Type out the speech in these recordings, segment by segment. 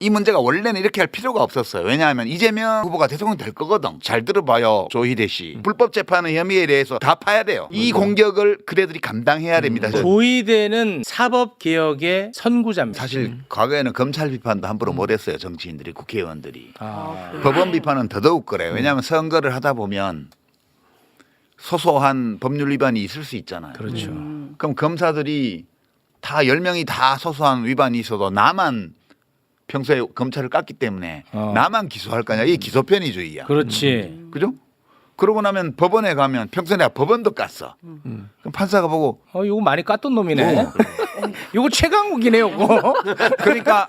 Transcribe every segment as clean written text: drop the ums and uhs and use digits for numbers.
이 문제가 원래는 이렇게 할 필요가 없었어요. 왜냐하면 이재명 후보가 대통령 될 거거든. 잘 들어봐요. 조희대 씨. 불법 재판의 혐의에 대해서 다 파야 돼요. 이 공격을 그대들이 감당해야 됩니다. 조희대는 사법개혁의 선구자입니다. 사실 과거에는 검찰 비판도 함부로 못했어요. 정치인들이, 국회의원들이. 아. 법원 비판은 더더욱 그래요. 왜냐하면 선거를 하다 보면 소소한 법률 위반이 있을 수 있잖아요. 그렇죠. 그럼 검사들이 다 10명이 다 소소한 위반이 있어도 나만 평소에 검찰을 깠기 때문에 나만 기소할 거냐. 이게 기소편의주의야. 그렇지. 그죠? 그러고 나면 법원에 가면 평소에 내가 법원도 깠어. 그럼 판사가 보고 이거 많이 깠던 놈이네. 이거 최강욱이네, 이거. 그러니까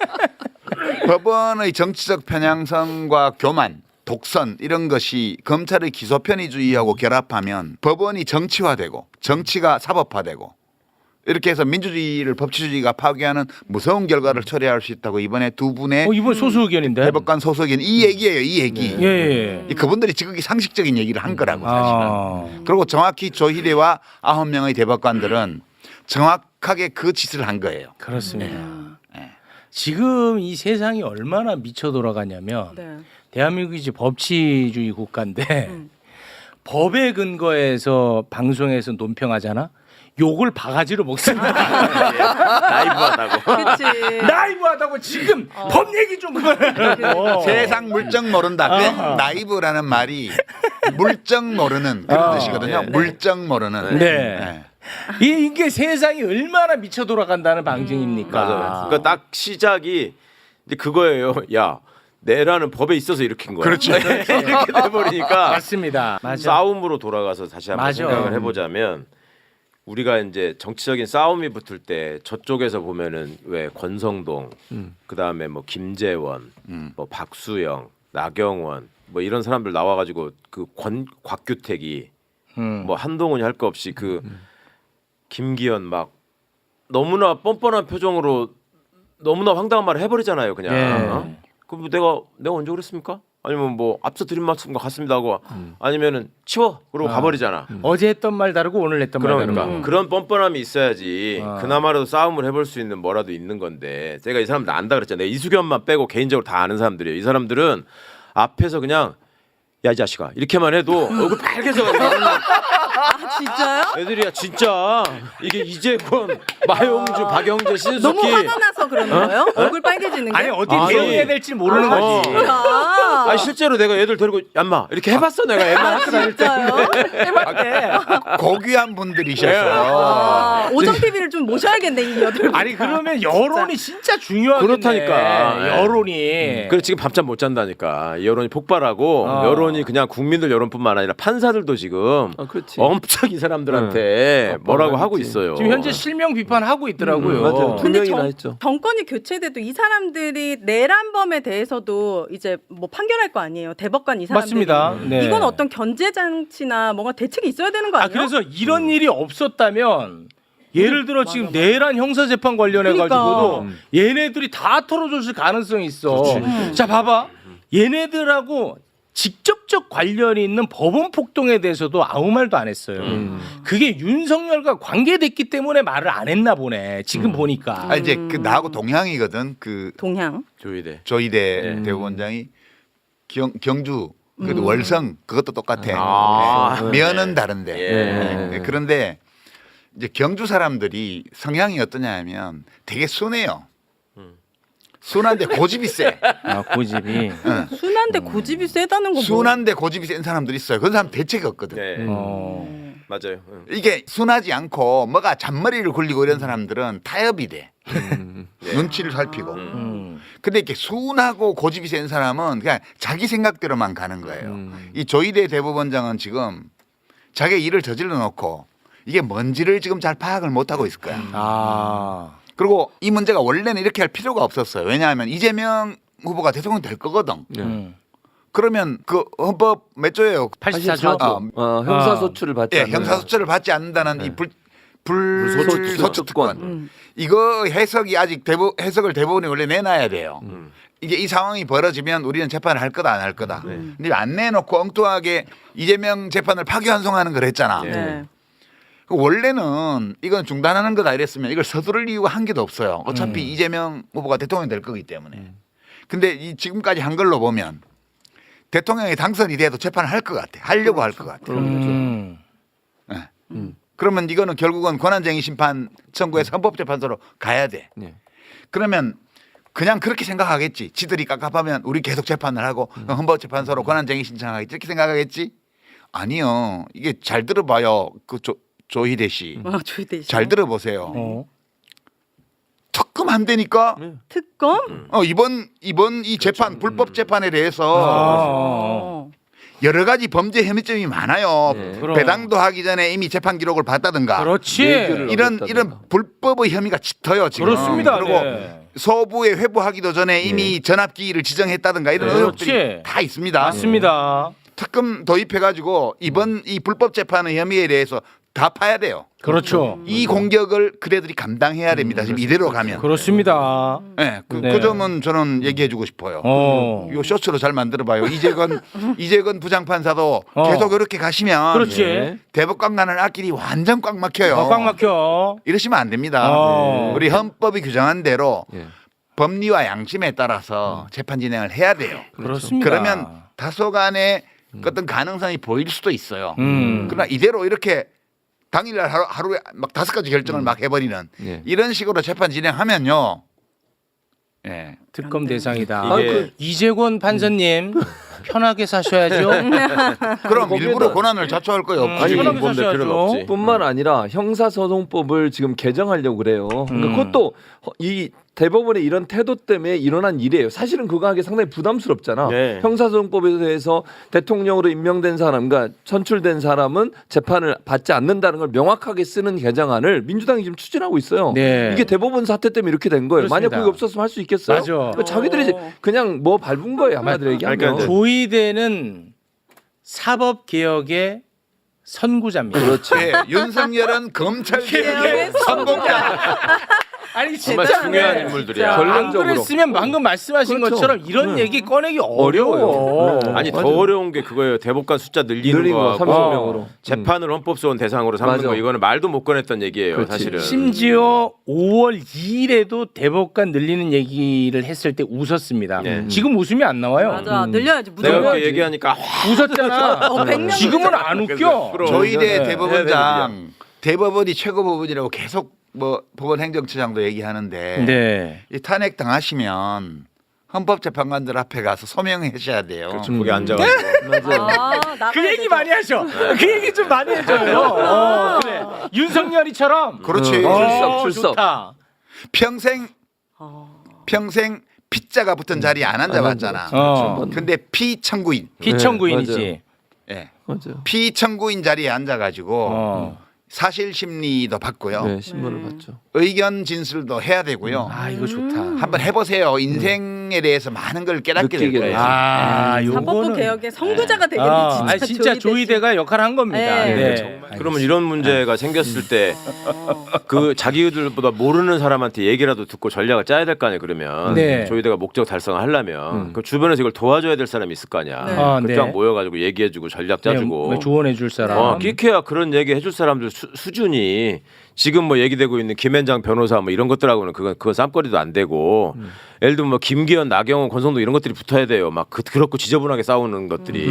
법원의 정치적 편향성과 교만, 독선 이런 것이 검찰의 기소 편의주의하고 결합하면 법원이 정치화되고 정치가 사법화되고 이렇게 해서 민주주의를 법치주의가 파괴하는 무서운 결과를 초래할 수 있다고 이번에 두 분의 이번 소수 의견인데. 대법관 소수 의견 이 얘기예요. 이 얘기. 예. 그분들이 지극히 상식적인 얘기를 한 거라고 사실은. 아. 그리고 정확히 조희대와 9명의 대법관들은 정확하게 그 짓을 한 거예요. 그렇습니다. 네. 지금 이 세상이 얼마나 미쳐 돌아가냐면 네. 대한민국이 이제 법치주의 국가인데 법에 근거해서 방송에서 논평하잖아. 욕을 바가지로 먹습니다. 나이브하다고. 그렇지. 나이브하다고 지금 법 얘기 좀 그만해. 세상 물정 모른다. 그 나이브라는 말이 물정 모르는 그런 뜻이거든요. 네. 물정 모르는. 네. 이게 세상이 얼마나 미쳐 돌아간다는 방증입니까? 맞아요. 그러니까 딱 시작이 이제 그거예요. 야, 내라는 법에 있어서 일으킨 거야. 그렇죠. 이렇게 돼버리니까 맞습니다. 맞아. 싸움으로 돌아가서 다시 한번 맞아. 생각을 해보자면 우리가 이제 정치적인 싸움이 붙을 때 저쪽에서 보면은 왜 권성동, 그 다음에 뭐 김재원, 뭐 박수영, 나경원 뭐 이런 사람들 나와가지고 그 곽규택이 뭐 한동훈이 할 거 없이 그 김기현 막 너무나 뻔뻔한 표정으로 너무나 황당한 말을 해버리잖아요. 그냥. 네. 어? 그럼 내가 언제 그랬습니까? 아니면 뭐 앞서 드린 말씀 같습니다 하고 아니면은 치워 그러고 가버리잖아. 어제 했던 말 다르고 오늘 했던 말 그러니까 다르고. 그런 뻔뻔함이 있어야지 그나마라도 싸움을 해볼 수 있는 뭐라도 있는 건데 제가 이 사람들 안다 그랬잖아요. 이수겸만 빼고 개인적으로 다 아는 사람들이에요. 이 사람들은 앞에서 그냥 야 이 자식아 이렇게만 해도 얼굴 빨개져가지고 아 진짜요? 애들이야 진짜 이게 이재권, 마용주, 박영재, 신숙기 너무 화가 나서 그러는 거예요? 얼굴 빨개지는 게? 아니 어떻게 아니. 대응해야 될지 모르는 거지. 아, 아니 실제로 내가 애들 데리고 얌마 이렇게 해봤어 내가 애만 학교 다닐 때. 진짜요? 고귀한 분들이셨어요. 아, 오정 TV를 좀 모셔야겠네 이 여덟. 아니 그러면 여론이 진짜 중요하겠네. 그렇다니까. 여론이. 그래 지금 밤잠 못 잔다니까 이 여론이 폭발하고 여론이 그냥 국민들 여론뿐만 아니라 판사들도 지금 엄청 이 사람들한테 뭐라고 하고 있어요. 지금 현재 실명 비판하고 있더라고요. 맞아요. 두 근데 명이나 했죠. 정권이 교체돼도 이 사람들이 내란범에 대해서도 이제 뭐 판결할 거 아니에요. 대법관 이 사람들이. 맞습니다. 네. 이건 어떤 견제 장치나 뭔가 대책이 있어야 되는 거 아니에요? 그래서 이런 일이 없었다면 예를 들어 지금 내란 형사재판 관련해 가지고도 얘네들이 다 털어줬을 가능성이 있어. 자 봐봐. 얘네들하고 직접적 관련이 있는 법원 폭동에 대해서도 아무 말도 안 했어요. 그게 윤석열과 관계됐기 때문에 말을 안 했나 보네. 지금 보니까. 아, 이제 그 나하고 동향이거든. 그 동향. 조희대. 조희대 대법원장이 경주 그래도 월성 그것도 똑같아. 아. 네. 면은 다른데. 예. 네. 그런데 이제 경주 사람들이 성향이 어떠냐면 되게 순해요. 순한데 고집이 세. 아, 고집이. 순한데 고집이 세다는 건 순한데 고집이 센 사람들이 있어요. 그런 사람 대책이 없거든. 네. 맞아요. 이게 순하지 않고 뭐가 잔머리를 굴리고 이런 사람들은 타협이 돼. 눈치를 살피고. 근데 이렇게 순하고 고집이 센 사람은 그냥 자기 생각대로만 가는 거예요. 이 조희대 대법원장은 지금 자기 일을 저질러 놓고 이게 뭔지를 지금 잘 파악을 못 하고 있을 거야. 아. 그리고 이 문제가 원래는 이렇게 할 필요가 없었어요. 왜냐하면 이재명 후보가 대통령 될 거거든. 그러면 그 헌법 몇 조예요? 84조. 형사소출을 받지 예, 않는 형사소출을 받지 않는다는 이 불소추 특권. 이거 해석이 아직 해석을 대법원이 원래 내놔야 돼요. 이게 이 상황이 벌어지면 우리는 재판을 할 거다 안 할 거다. 근데 안 내놓고 엉뚱하게 이재명 재판을 파기환송하는 걸 했잖아. 네. 원래는 이건 중단하는 거다 이랬으면 이걸 서두를 이유가 한 개도 없어요. 어차피 이재명 후보가 대통령이 될 거기 때문에. 근데 이 지금까지 한 걸로 보면 대통령이 당선이 돼도 재판을 할 것 같아. 하려고 할 것 같아. 그러면 이거는 결국은 권한쟁의 심판 청구해서 헌법재판소로 가야 돼. 네. 그러면 그냥 그렇게 생각하겠지. 지들이 깝깝하면 우리 계속 재판을 하고 헌법재판소로 권한쟁의 신청하겠지. 이렇게 생각하겠지? 아니요. 이게 잘 들어봐요. 그 조희대 씨. 조희대 씨. 잘 들어보세요. 어. 특검 한다니까. 특검? 이번 이 재판 불법 재판에 대해서 어. 여러 가지 범죄 혐의점이 많아요. 그럼. 배당도 하기 전에 이미 재판 기록을 봤다든가. 그렇지. 얘기를 이런 불법의 혐의가 짙어요 지금. 그렇습니다. 그리고 네. 서부에 회부하기도 전에 이미 전압기일을 지정했다든가 이런 네. 의혹들이 그렇지. 다 있습니다. 맞습니다. 특검 도입해가지고 이번 이 불법 재판의 혐의에 대해서 다 파야 돼요. 그렇죠. 이 공격을 그대들이 감당해야 됩니다. 지금 이대로 가면. 그렇습니다. 네, 네. 그 점은 저는 얘기해주고 싶어요. 이 쇼츠로 잘 만들어봐요. 이재건 부장판사도 계속 이렇게 가시면 그렇지. 네. 대법관 가는 앞길이 완전 꽉 막혀요. 꽉 막혀. 이러시면 안 됩니다. 어. 우리 헌법이 규정한 대로 예. 법리와 양심에 따라서 재판 진행을 해야 돼요. 그렇습니다. 그러면 다소간의 어떤 가능성이 보일 수도 있어요. 음. 그러나 이대로 이렇게 당일날 하루에 막 5가지 결정을 막 해버리는 예. 이런 식으로 재판 진행하면요. 예. 특검 대상이다. 이게- 이재권 판사님 편하게 사셔야죠. 그럼 거기에다- 일부러 권한을 자초할 거예요. 아니, 편하게 본 될 필요는 사셔야죠. 없지. 뿐만 아니라 형사소송법을 지금 개정하려고 그래요. 그러니까 그것도 이 대법원의 이런 태도 때문에 일어난 일이에요. 사실은 그거 하기 상당히 부담스럽잖아. 네. 형사소송법에 대해서 대통령으로 임명된 사람, 그러니까 선출된 사람은 재판을 받지 않는다는 걸 명확하게 쓰는 개정안을 민주당이 지금 추진하고 있어요. 네. 이게 대법원 사태 때문에 이렇게 된 거예요. 만약 그렇습니다. 그게 없었으면 할 수 있겠어요? 맞아. 그러니까 자기들이 이제 그냥 뭐 밟은 거예요. 한마디로 얘기하면. 그러니까 조의대는 사법 개혁의 선구자입니다. 그렇지. 예, 윤석열은 검찰 개혁의 개혁의 선봉자. 아니 정말 진짜 중요한 네, 인물들이야. 진짜. 안 그랬으면 방금 말씀하신 그렇죠. 것처럼 이런 얘기 꺼내기 어려워요. 어려워요. 네. 아니 더 맞아요. 어려운 게 그거예요. 대법관 숫자 늘리는 늘린 거 거하고 30명으로. 재판을 헌법소원 대상으로 삼는 맞아. 거 이거는 말도 못 꺼냈던 얘기예요. 그렇지. 사실은. 심지어 5월 2일에도 대법관 늘리는 얘기를 했을 때 웃었습니다. 네. 지금 웃음이 안 나와요. 맞아. 늘려야지. 내가 무조건. 그렇게 얘기하니까 웃었잖아. 100명 지금은 안 웃겨. 그럼. 조희대 네. 대법원장 대법원이 최고법원이라고 계속 뭐 법원 행정처장도 얘기하는데 네. 이 탄핵 당하시면 헌법재판관들 앞에 가서 소명하셔야 돼요. 그렇죠. 거기 앉아가지고. 맞아. 그 얘기 많이 하셔. 그 얘기 좀 많이 해줘요. 그래. 윤석열이처럼. 그렇지. 출석. 좋다. 평생 피자가 붙은 자리에 안 앉아봤잖아. 근데 피청구인, 피청구인이지. 예, 맞아요. 피청구인 자리에 앉아가지고 사실 심리도 받고요. 네, 신문을 봤죠. 의견 진술도 해야 되고요. 아 이거 좋다. 한번 해보세요. 인생에 대해서 많은 걸 깨닫게 될 느끼게 거예요. 되죠. 아 사법부 요거는 개혁의 선구자가 되겠네. 진짜, 아니, 진짜 조희대가 역할을 한 겁니다. 네. 네. 정말. 그러면 이런 문제가 생겼을 때 그 자기들보다 모르는 사람한테 얘기라도 듣고 전략을 짜야 될 거 아니에요. 그러면 네. 조희대가 목적 달성을 하려면 그 주변에서 이걸 도와줘야 될 사람이 있을 거 아니야. 네. 아, 그쪽 네. 모여가지고 얘기해주고 전략 짜주고. 조언해 줄 사람. 끼케야 그런 얘기 해줄 사람들 수준이 지금 뭐 얘기되고 있는 김앤장 변호사 뭐 이런 것들하고는 그건 쌈거리도 안 되고 예를 들면 뭐 김기현, 나경원, 권성도 이런 것들이 붙어야 돼요. 막 그렇고 지저분하게 싸우는 것들이.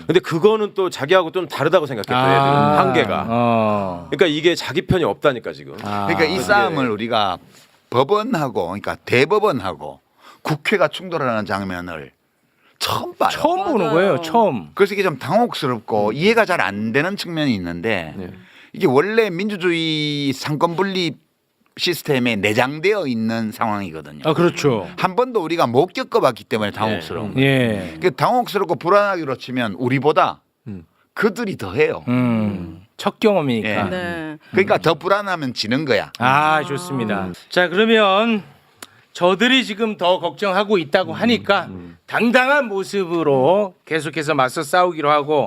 근데 그거는 또 자기하고 좀 다르다고 생각했던 애들은 한계가. 그러니까 이게 자기 편이 없다니까 지금. 그러니까 이 싸움을 우리가 법원하고, 그러니까 대법원하고 국회가 충돌하는 장면을 처음 봐요. 처음 보는 맞아요. 거예요. 처음. 그래서 이게 좀 당혹스럽고 이해가 잘 안 되는 측면이 있는데 이게 원래 민주주의 상권 분립 시스템에 내장되어 있는 상황이거든요. 아 그렇죠. 한 번도 우리가 못 겪어봤기 때문에 당혹스러운 거예요. 예. 그 당혹스럽고 불안하기로 치면 우리보다 그들이 더 해요. 첫 경험이니까. 예. 네. 그러니까 더 불안하면 지는 거야. 아 좋습니다. 자 그러면 저들이 지금 더 걱정하고 있다고 하니까 당당한 모습으로 계속해서 맞서 싸우기로 하고